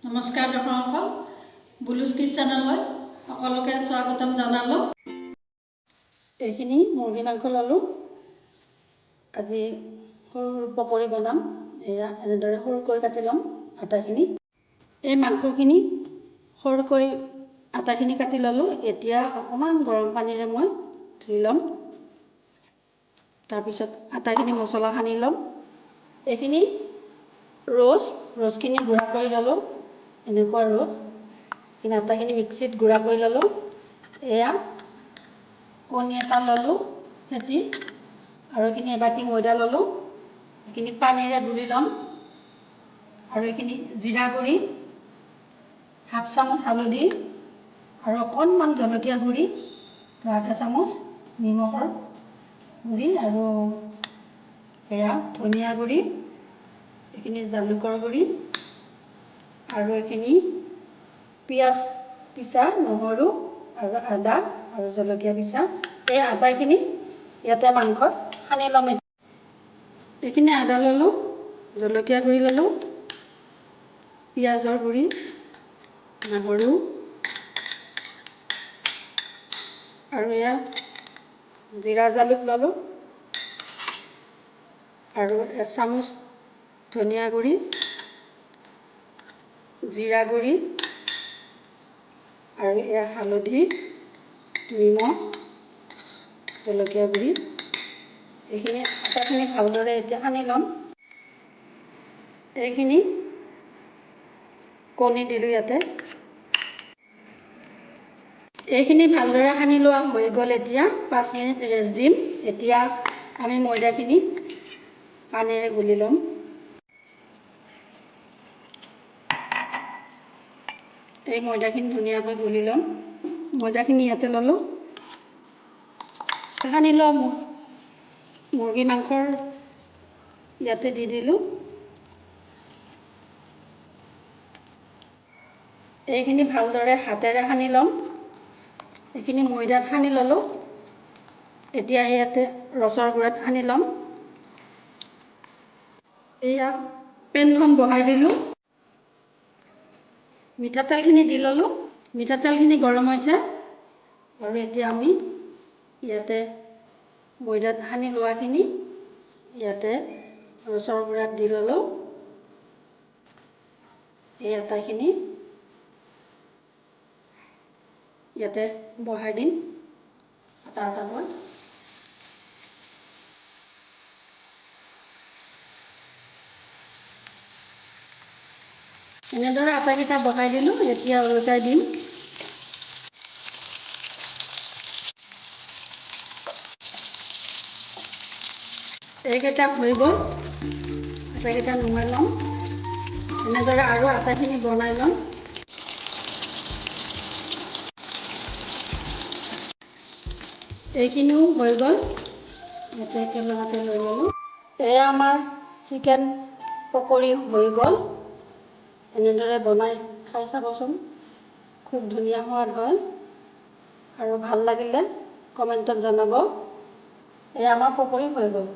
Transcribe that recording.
নমস্কাৰ দৰ্শকসকল, বুলুজ কিছ চেনেললৈ সকলোকে স্বাগতম জনালোঁ। এইখিনি মুৰ্গী মাংস ল'লোঁ। আজি সৰু সৰু পকৰি বনাম। এয়া এনেদৰে সৰুকৈ কাটি ল'ম আটাখিনি। এই মাংসখিনি সৰুকৈ আটাখিনি কাটি ল'লোঁ। এতিয়া অকণমান গৰম পানীৰে মই ধুই ল'ম। তাৰপিছত আটাখিনি মছলা সানি ল'ম। এইখিনি ৰ'জখিনি গুড়া কৰি ল'লোঁ। এনেকুৱা ৰ'জ কিন্তু আটাখিনি মিক্সিত গুড়া কৰি ল'লোঁ। এয়া কণী এটা ল'লোঁ ফেটি, আৰু এইখিনি এবাটি ময়দা ল'লোঁ। এইখিনি পানীৰে গুলি ল'ম। আৰু এইখিনি জিৰা গুড়ি, হাফ চামুচ হালধি, আৰু অকণমান জলকীয়া গুড়ি, আধা চামুচ নিমখৰ গুড়ি, আৰু এয়া ধনিয়া গুড়ি, এইখিনি জালুকৰ গুড়ি, আৰু এইখিনি পিঁয়াজ পিচা, নহৰু আৰু আদা আৰু জলকীয়া পিচা। এই আটাখিনি ইয়াতে মাংসত সানি ল'ম। এইখিনি আদা ল'লোঁ, জলকীয়া গুড়ি ল'লোঁ, পিঁয়াজৰ গুড়ি, নহৰু, আৰু এয়া জিৰা জালুক ল'লোঁ, আৰু এচামুচ ধনিয়া গুড়ি, জিৰা গুড়ি, আৰু এয়া হালধি, নিমখ, জলকীয়া গুড়ি। এইখিনি আটাখিনি ভালদৰে এতিয়া সানি ল'ম। এইখিনি কণী দিলোঁ ইয়াতে। এইখিনি ভালদৰে সানি লোৱা হৈ গ'ল। এতিয়া 5 মিনিট ৰেষ্ট দিম। এতিয়া আমি ময়দাখিনি পানীৰে গুলি ল'ম। এই ময়দাখিনি ধুনীয়াকৈ গুলি ল'ম। ময়দাখিনি ইয়াতে ল'লোঁ। সানি লোৱা মুৰ্গী মাংসৰ ইয়াতে দি দিলোঁ। এইখিনি ভালদৰে হাতেৰে সানি ল'ম। এইখিনি ময়দাত সানি ল'লোঁ। এতিয়া ইয়াতে ৰসৰ গুড়াত সানি ল'ম। এয়া পেনখন বহাই দিলোঁ। মিঠাতেলখিনি দি ল'লোঁ। মিঠাতেলখিনি গৰম হৈছে, আৰু এতিয়া আমি ইয়াতে ময়দাত সানি লোৱাখিনি ইয়াতে ৰসৰ গুড়াত দি ল'লোঁ। এই আটাখিনি ইয়াতে বহাই দিম আটাকৈ। এনেদৰে আটাকেইটা বহাই দিলোঁ। এতিয়া ওলটাই দিম। এইকেইটা হৈ গ'ল। আটাকেইটা নমাই ল'ম। এনেদৰে আৰু আটাখিনি বনাই ল'ম। এইখিনিও হৈ গ'ল। ইয়াতে একেলগতে লৈ ল'লোঁ। এয়া আমাৰ চিকেন পকৰি হৈ গ'ল। এনেদৰে বনাই খাই চাবচোন, খুব ধুনীয়া সোৱাদ হয়। আৰু ভাল লাগিলে কমেণ্টত জনাব। এয়া আমাৰ পকৰি হৈ গ'ল।